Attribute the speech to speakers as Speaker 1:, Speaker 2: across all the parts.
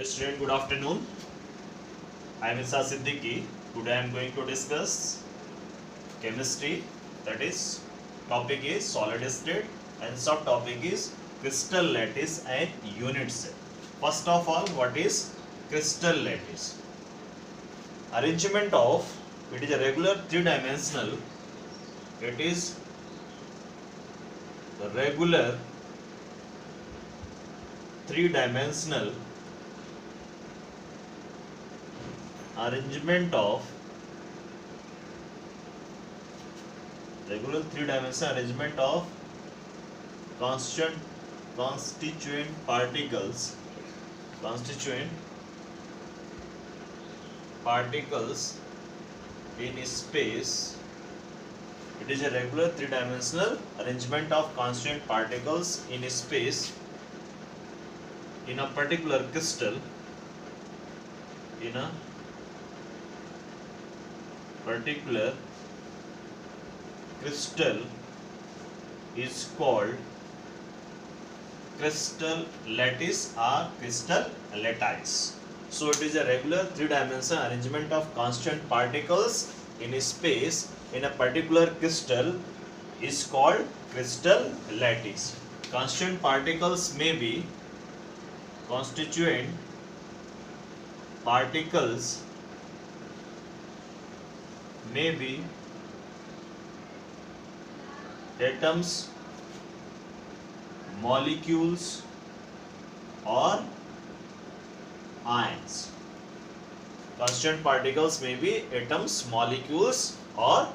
Speaker 1: Student, good afternoon. I am Isa Siddiqui. Today I am going to discuss chemistry. That is, topic is solid state and subtopic is crystal lattice and unit cell. First of all, what is crystal lattice? Arrangement of it is a regular three-dimensional. It is the regular three-dimensional arrangement of constituent particles in space. It is a regular three-dimensional arrangement of constituent particles in space in a particular crystal is called crystal lattice or crystal lattice. So it is a regular three-dimensional arrangement of constant particles in space in a particular crystal is called crystal lattice. Constant particles may be constituent particles may be atoms, molecules or ions. Constant particles may be atoms, molecules or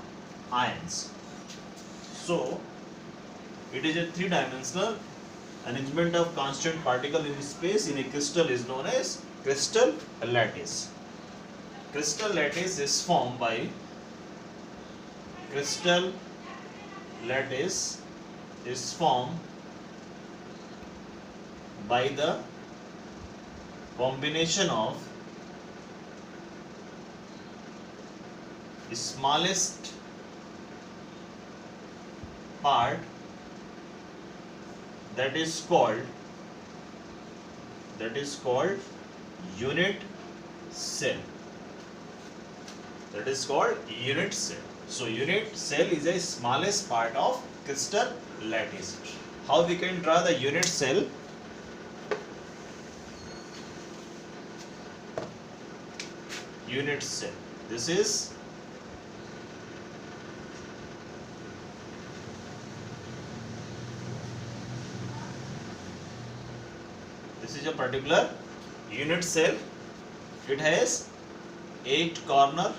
Speaker 1: ions. So it is a three-dimensional arrangement of constant particle in space in a crystal is known as crystal lattice. Crystal lattice is formed by the combination of smallest part that is called unit cell. So unit cell is a smallest part of crystal lattice. How we can draw the unit cell? This is a particular unit cell. It has 8 corner,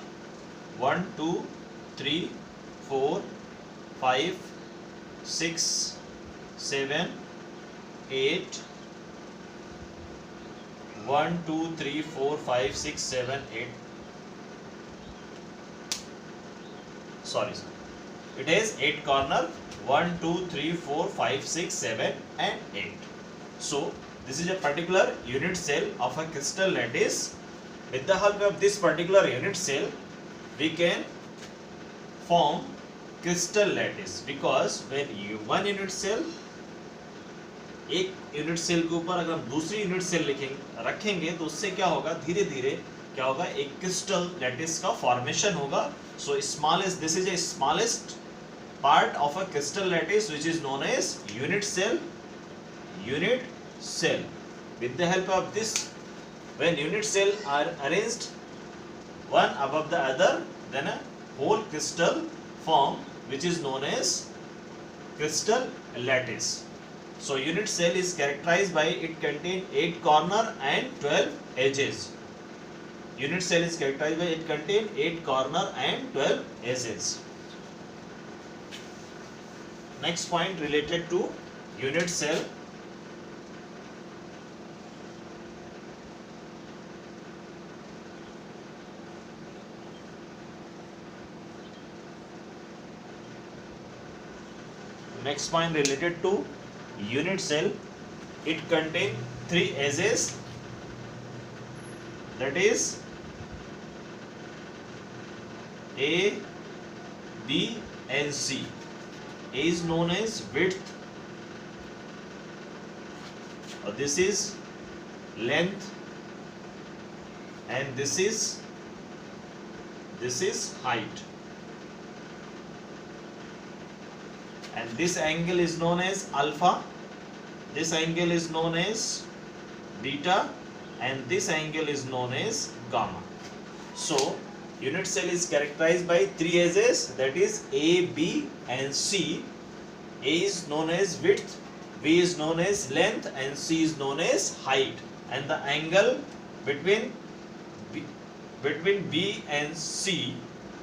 Speaker 1: 1, 2, 3, 4, 5, 6, 7, 8. 1, 2, 3, 4, 5, 6, 7, 8. Sorry, sir. It has 8 corner, 1, 2, 3, 4, 5, 6, 7 and 8. So this is a particular unit cell of a crystal lattice. With the help of this particular unit cell, we can form crystal lattice, because when one unit cell, एक unit cell के ऊपर अगर हम दूसरी unit cell रखेंगे तो उससे क्या होगा, धीरे धीरे क्या होगा, एक क्रिस्टल लैटिस का फॉर्मेशन होगा. So smallest, this is a smallest part of a crystal lattice which is known as unit cell. With the help of this, when unit cell are arranged one above the other, then a whole crystal form which is known as crystal lattice. So unit cell is characterized by it contain 8 corner and 12 edges. Unit cell is characterized by it contain 8 corner and 12 edges. Next point related to unit cell. Next point related to unit cell, it contains 3 edges, that is A, B and C. A is known as width, this is length, and this is height, and this angle is known as alpha, this angle is known as beta, and this angle is known as gamma. So unit cell is characterized by three edges, that is A, B and C. A is known as width, B is known as length, and C is known as height, and the angle between B and C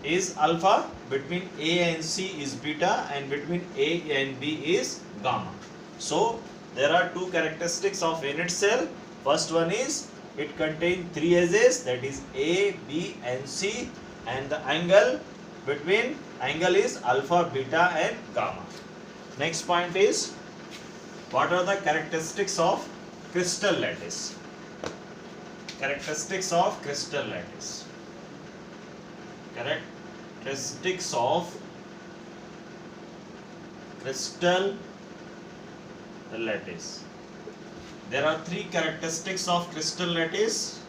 Speaker 1: is alpha, between A and C is beta, and between A and B is gamma. So there are two characteristics of unit cell. First one is it contains three edges, that is A, B and C, and the angle is alpha, beta and gamma. Next point is, what are the characteristics of crystal lattice? Characteristics of crystal lattice. Characteristics of crystal lattice. There are three characteristics of crystal lattice.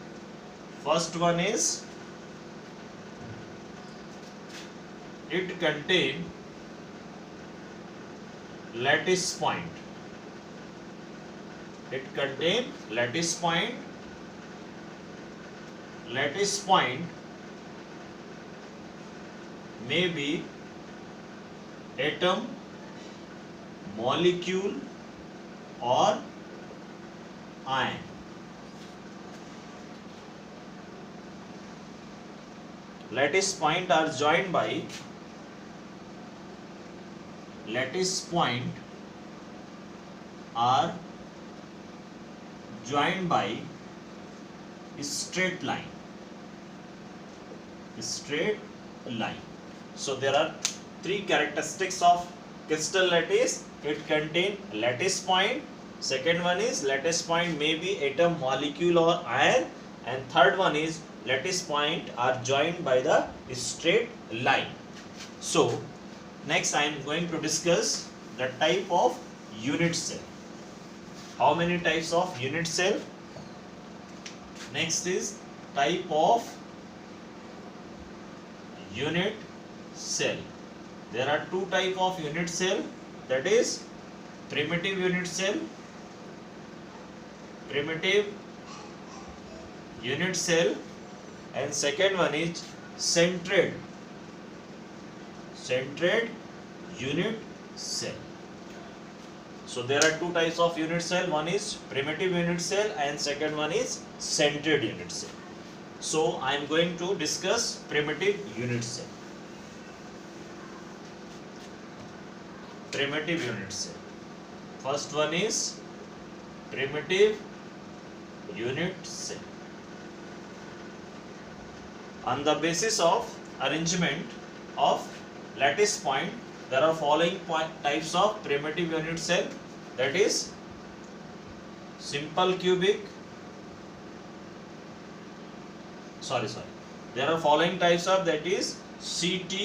Speaker 1: First one is it contains lattice point. It contains lattice point. Lattice point may be atom, molecule or ion. Lattice point are joined by straight line. So there are three characteristics of crystal lattice. It contains lattice point. Second one is lattice point may be atom, molecule or ion, and third one is lattice point are joined by the straight line. So next I am going to discuss the type of unit cell. How many types of unit cell? Next is type of unit cell. There are two types of unit cell, that is primitive unit cell. And second one is centered unit cell. So there are two types of unit cell. One is primitive unit cell and second one is centered unit cell. So I am going to discuss primitive unit cell. Primitive unit cell. First one is primitive unit cell. On the basis of arrangement of lattice point, there are following types of primitive unit cell, that is simple cubic. There are following types of, that is CTORMTH.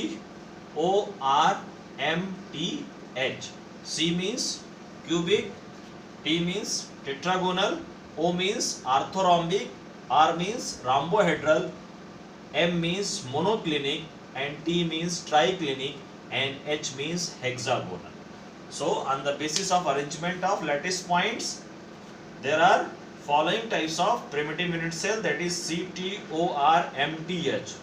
Speaker 1: C means cubic, T means tetragonal, O means orthorhombic, R means rhombohedral, M means monoclinic, and T means triclinic, and H means hexagonal. So on the basis of arrangement of lattice points, there are following types of primitive unit cell, that is CTORMTH.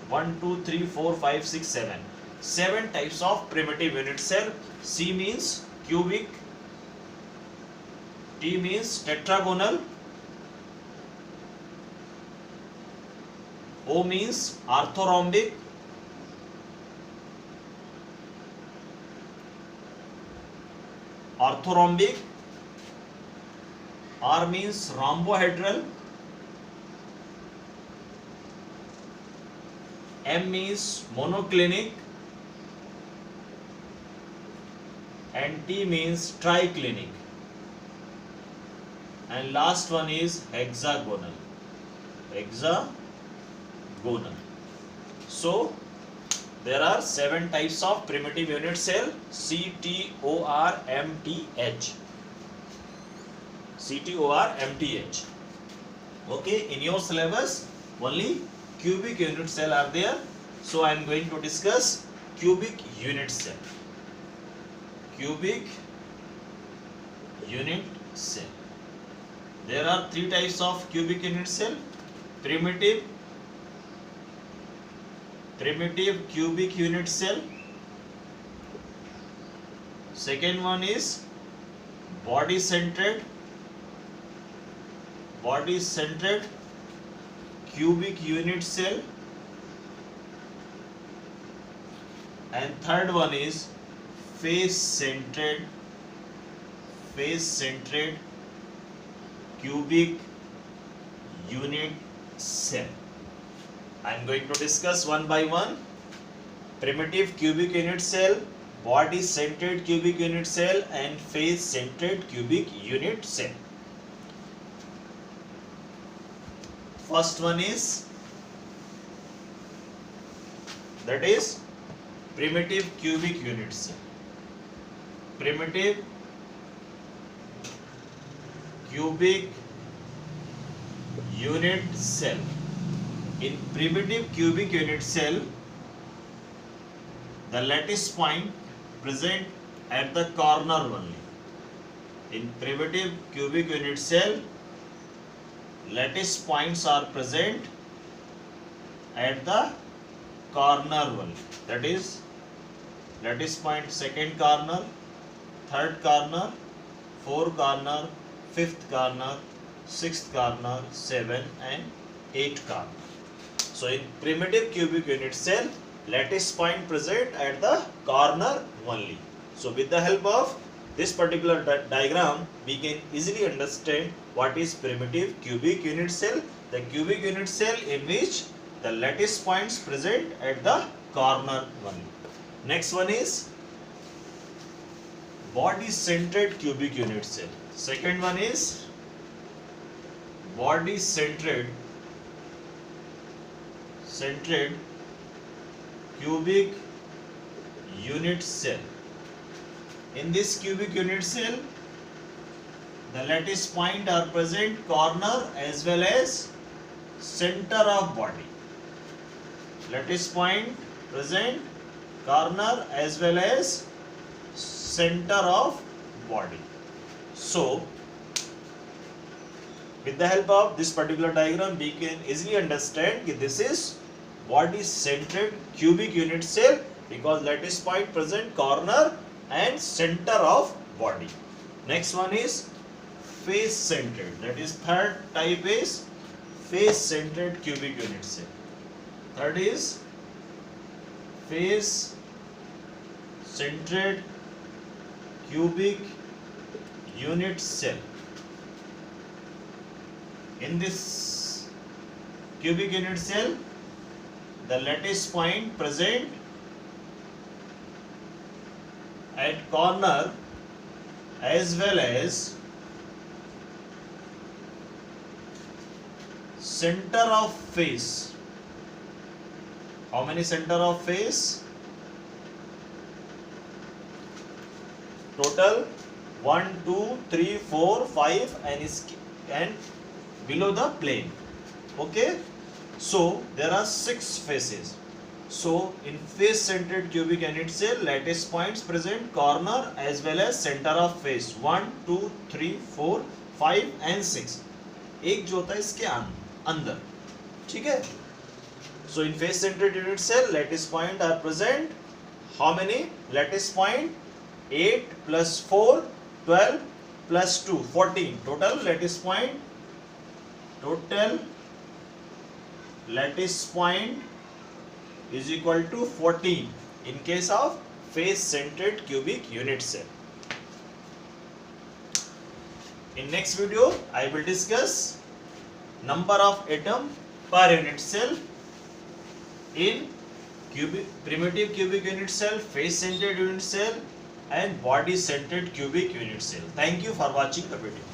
Speaker 1: 1, 2, 3, 4, 5, 6, 7. 7 types of primitive unit cell. C means cubic, T means tetragonal, O means orthorhombic, R means rhombohedral, M means monoclinic, and T means triclinic, and last one is hexagonal. So there are 7 types of primitive unit cell. CTORMTH. Okay, in your syllabus only cubic unit cell are there. So I am going to discuss cubic unit cell. Cubic unit cell. There are three types of cubic unit cell: primitive cubic unit cell. Second one is body centered cubic unit cell, and third one is face centered cubic unit cell. I am going to discuss one by one. Primitive cubic unit cell, body centered cubic unit cell, and face centered cubic unit cell. First one is, that is primitive cubic unit cell. Primitive cubic unit cell. In primitive cubic unit cell, the lattice point present at the corner only. In primitive cubic unit cell, lattice points are present at the corner only. That is lattice point second corner, third corner, fourth corner, fifth corner, sixth corner, 7 and 8 corner. So in primitive cubic unit cell, lattice point present at the corner only. So with the help of this particular diagram, we can easily understand what is primitive cubic unit cell. The cubic unit cell in which the lattice points present at the corner only. Next one is body centered cubic unit cell. Second one is body centered cubic unit cell. In this cubic unit cell, the lattice point are present corner as well as center of body. Lattice point present corner as well as center of body. So with the help of this particular diagram, we can easily understand that this is body centered cubic unit cell because lattice point present corner and center of body. Next one is face centered. That is third type is face centered cubic unit cell. Third is face centered cubic unit cell. In this cubic unit cell, the lattice point present at corner as well as center of face. How many center of face? Total 1, 2, 3, 4, 5 and below the plane. Okay. So there are 6 faces. So in face centered cubic unit cell, lattice points present corner as well as center of face. 1, 2, 3, 4, 5 and 6. एक जो होता है इसके अंदर. ठीक है. So in face centered unit cell, lattice point are present. How many? Lattice point 8 plus 4, 12 plus 2, 14. Total lattice point is equal to 14 in case of face centered cubic unit cell. In next video, I will discuss number of atom per unit cell in primitive cubic unit cell, face centered unit cell and body centered cubic unit cell. Thank you for watching the video.